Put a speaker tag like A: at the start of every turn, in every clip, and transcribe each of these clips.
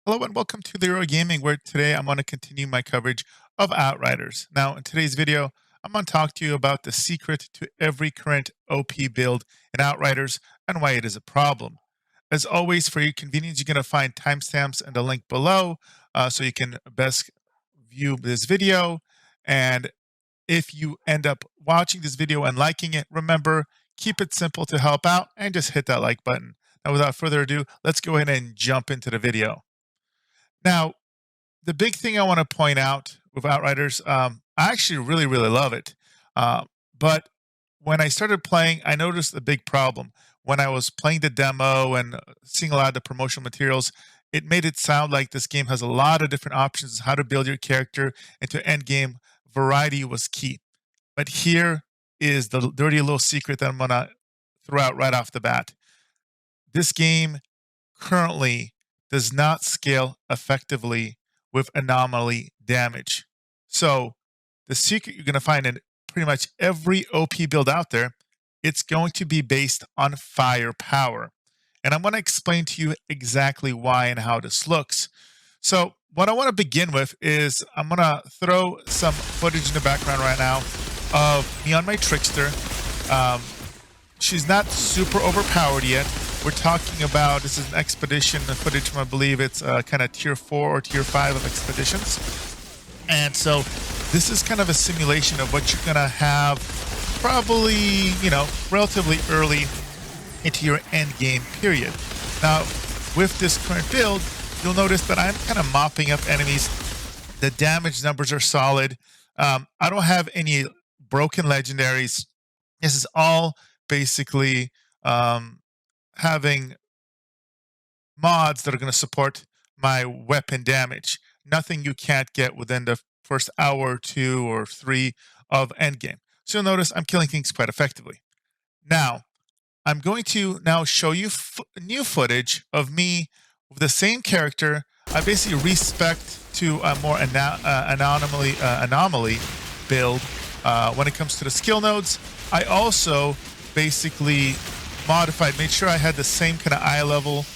A: Hello and welcome to Leeroy Gaming, where today I'm going to continue my coverage of Outriders. Now, in today's video, I'm going to talk to you about the secret to every current OP build in Outriders and why it is a problem. As always, for your convenience, you're going to find timestamps and a link below so you can best view this video. And if you end up watching this video and liking it, remember, keep it simple to help out and just hit that like button. Now, without further ado, let's go ahead and jump into the video. Now, the big thing I want to point out with Outriders, I actually really love it. But when I started playing, I noticed a big problem. When I was playing the demo and seeing a lot of the promotional materials, it made it sound like this game has a lot of different options how to build your character, and to end game, variety was key. But here is the dirty little secret that I'm going to throw out right off the bat. This game currently does not scale effectively with anomaly damage. So the secret you're going to find in pretty much every OP build out there, it's going to be based on firepower. And I'm going to explain to you exactly why and how this looks. So what I want to begin with is I'm going to throw some footage in the background right now of me on my trickster. She's not super overpowered yet. We're talking about, this is an expedition footage from, I believe it's kind of tier 4 or tier 5 of expeditions. And so this is kind of a simulation of what you're going to have probably, relatively early into your end game period. Now, with this current build, you'll notice that I'm kind of mopping up enemies. The damage numbers are solid. I don't have any broken legendaries. This is all basically having mods that are going to support my weapon damage. Nothing you can't get within the first hour or 2 or 3 of endgame. So you'll notice I'm killing things quite effectively. Now, I'm going to now show you new footage of me with the same character. I basically respec to a more anomaly build when it comes to the skill nodes. I also basically made sure I had the same kind of eye level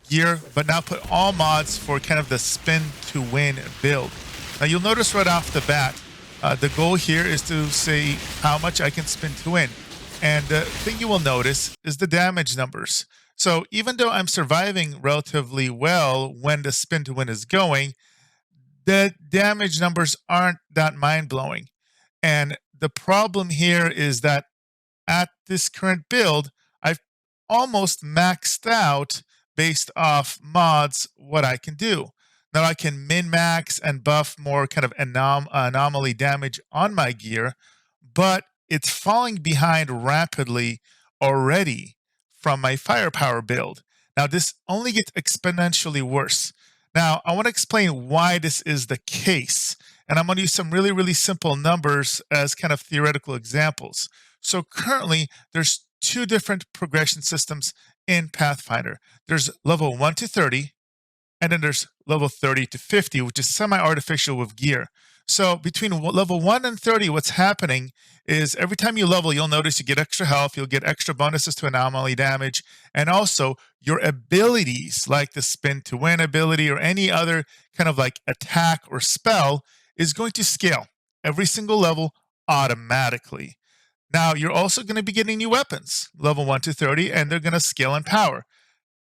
A: gear, but now put all mods for kind of the spin to win build. Now you'll notice right off the bat, the goal here is to see how much I can spin to win. And the thing you will notice is the damage numbers. So even though I'm surviving relatively well when the spin to win is going, the damage numbers aren't that mind-blowing. And the problem here is that at this current build, I've almost maxed out based off mods what I can do. Now I can min-max and buff more kind of anomaly damage on my gear, but it's falling behind rapidly already from my firepower build. Now this only gets exponentially worse. Now I want to explain why this is the case, and I'm going to use some really simple numbers as kind of theoretical examples. So currently there's 2 different progression systems in Pathfinder. There's level 1 to 30, and then there's level 30 to 50, which is semi-artificial with gear. So between level 1 and 30, what's happening is every time you level, you'll notice you get extra health, you'll get extra bonuses to anomaly damage, and also your abilities, like the spin to win ability or any other kind of like attack or spell, is going to scale every single level automatically. Now, you're also going to be getting new weapons, level 1 to 30, and they're going to scale in power.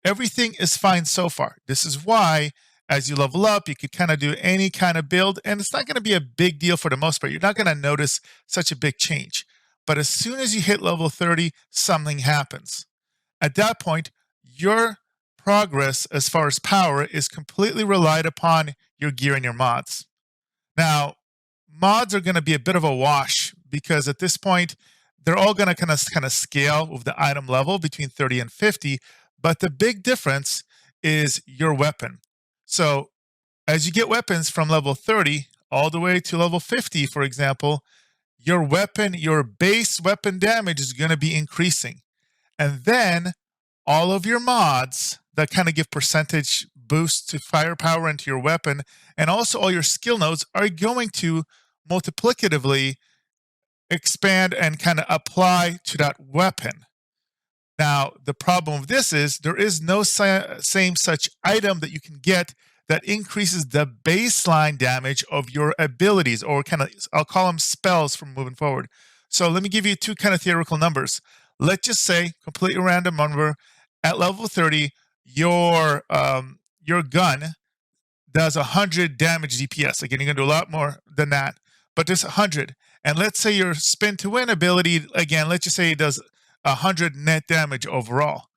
A: Everything is fine so far. This is why, as you level up, you could kind of do any kind of build, and it's not going to be a big deal for the most part. You're not going to notice such a big change. But as soon as you hit level 30, something happens. At that point, your progress as far as power is completely relied upon your gear and your mods. Now, mods are going to be a bit of a wash because at this point, they're all going to kind of scale with the item level between 30 and 50. But the big difference is your weapon. So as you get weapons from level 30 all the way to level 50, for example, your weapon, your base weapon damage is going to be increasing. And then all of your mods that kind of give percentage boosts to firepower and to your weapon, and also all your skill nodes are going to multiplicatively expand and kind of apply to that weapon. Now, the problem with this is there is no same such item that you can get that increases the baseline damage of your abilities, or kind of, I'll call them spells from moving forward. So let me give you two kind of theoretical numbers. Let's just say, completely random number, at level 30, your gun does 100 damage DPS. Again, you're gonna do a lot more than that, but just 100. And let's say your spin to win ability, again, let's just say it does 100 net damage overall.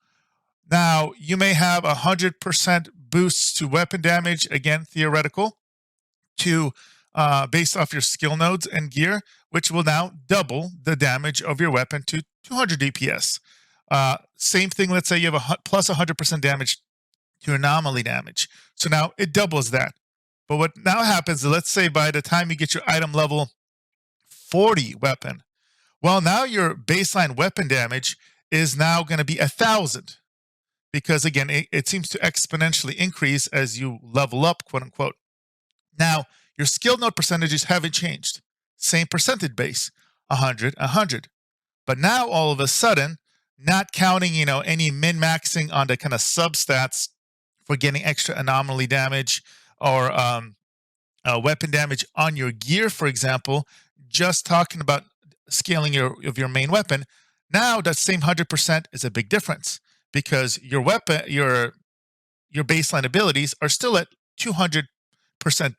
A: Now, you may have 100% boosts to weapon damage, again, theoretical, to based off your skill nodes and gear, which will now double the damage of your weapon to 200 DPS. Same thing, let's say you have a plus 100% damage to anomaly damage. So now it doubles that. But what now happens is, let's say by the time you get your item level 40 weapon, well, now your baseline weapon damage is now going to be 1,000. Because again, it seems to exponentially increase as you level up, quote unquote. Now, your skill node percentages haven't changed. Same percentage base, 100, 100. But now all of a sudden, not counting, any min-maxing on the kind of substats for getting extra anomaly damage or weapon damage on your gear, for example, just talking about scaling your main weapon, now that same 100% is a big difference, because your weapon, your baseline abilities are still at 200%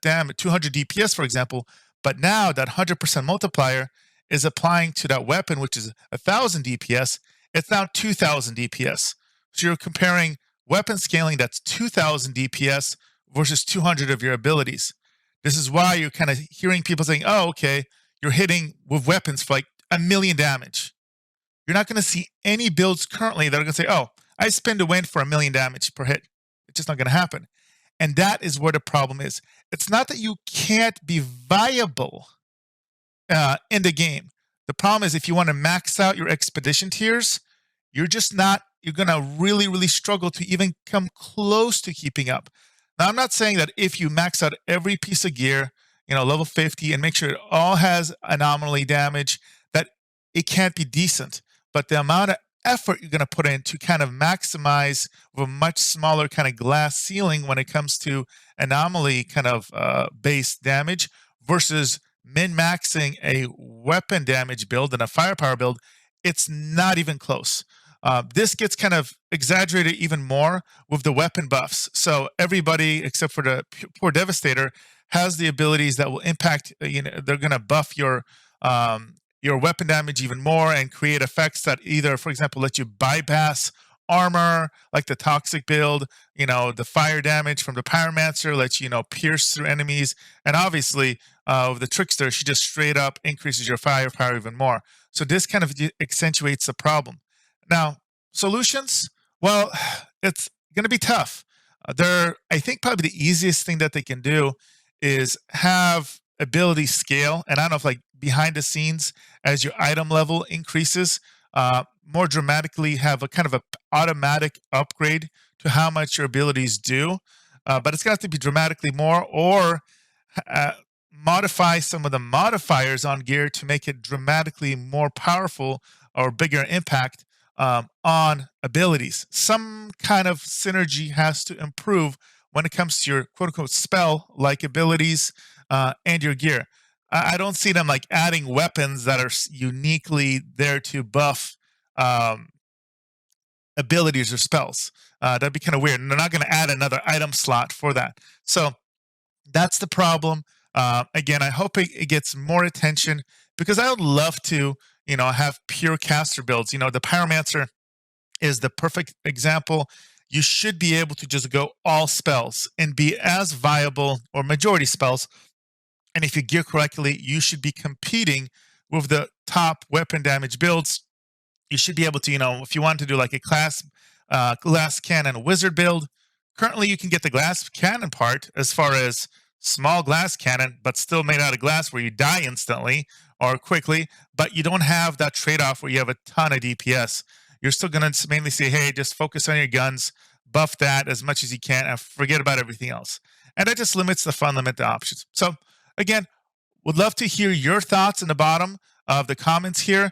A: damage, 200 DPS, for example, but now that 100% multiplier is applying to that weapon, which is 1,000 DPS. It's now 2,000 DPS. So you're comparing weapon scaling that's 2,000 DPS versus 200 of your abilities. This is why you're kind of hearing people saying, oh, okay, you're hitting with weapons for like 1,000,000 damage. You're not going to see any builds currently that are going to say, oh, I spend a win for 1,000,000 damage per hit. It's just not going to happen. And that is where the problem is. It's not that you can't be viable in the game. The problem is, if you want to max out your expedition tiers, you're going to really, really struggle to even come close to keeping up. Now, I'm not saying that if you max out every piece of gear, level 50, and make sure it all has anomaly damage, that it can't be decent. But the amount of effort you're going to put in to kind of maximize with a much smaller kind of glass ceiling when it comes to anomaly kind of base damage versus min-maxing a weapon damage build and a firepower build, it's not even close. This gets kind of exaggerated even more with the weapon buffs. So everybody except for the poor Devastator has the abilities that will impact, they're going to buff your weapon damage even more and create effects that either, for example, let you bypass armor, like the toxic build, the fire damage from the pyromancer lets you, pierce through enemies. And obviously, with the trickster, she just straight up increases your firepower even more. So this kind of accentuates the problem. Now, solutions, well, it's going to be tough. I think probably the easiest thing that they can do is have ability scale. And I don't know if like behind the scenes, as your item level increases, more dramatically have a kind of a automatic upgrade to how much your abilities do. But it's got to be dramatically more, or modify some of the modifiers on gear to make it dramatically more powerful or bigger impact on abilities. Some kind of synergy has to improve when it comes to your quote-unquote spell-like abilities and your gear. I don't see them like adding weapons that are uniquely there to buff abilities or spells. That'd be kind of weird. And they're not going to add another item slot for that. So that's the problem. Again, I hope it gets more attention, because I would love to, have pure caster builds. The pyromancer is the perfect example. You should be able to just go all spells and be as viable, or majority spells. And if you gear correctly, you should be competing with the top weapon damage builds. You should be able to, if you want to do like a glass cannon wizard build, currently you can get the glass cannon part as far as small glass cannon, but still made out of glass, where you die instantly or quickly, but you don't have that trade-off where you have a ton of DPS. You're still going to mainly say, hey, just focus on your guns, buff that as much as you can, and forget about everything else. And that just limits the fun, limit the options. So again, would love to hear your thoughts in the bottom of the comments here.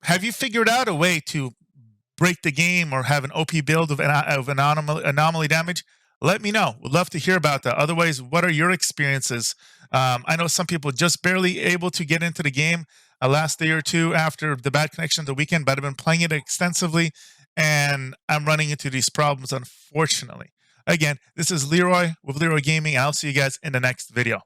A: Have you figured out a way to break the game or have an OP build of anomaly damage, let me know. Would love to hear about that. Otherwise, what are your experiences? I know some people just barely able to get into the game last day or two after the bad connection the weekend, but I've been playing it extensively, and I'm running into these problems, unfortunately. Again, this is Leeroy with Leeroy Gaming. I'll see you guys in the next video.